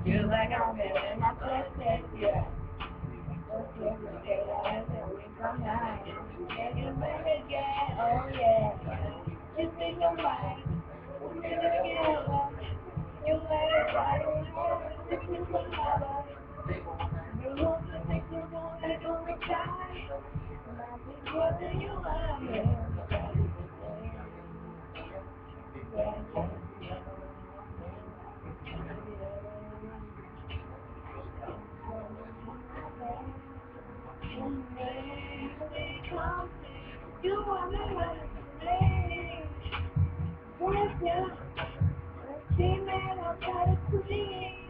Feel like I'm in my place, yeah. Every day, every night, you make me get, oh yeah. You think I'm right, you make me get love. You let it right away, this is my lover. You love the things you want, I don't reply. What do you love me? You want me with me, with you. See me, I'll try to please.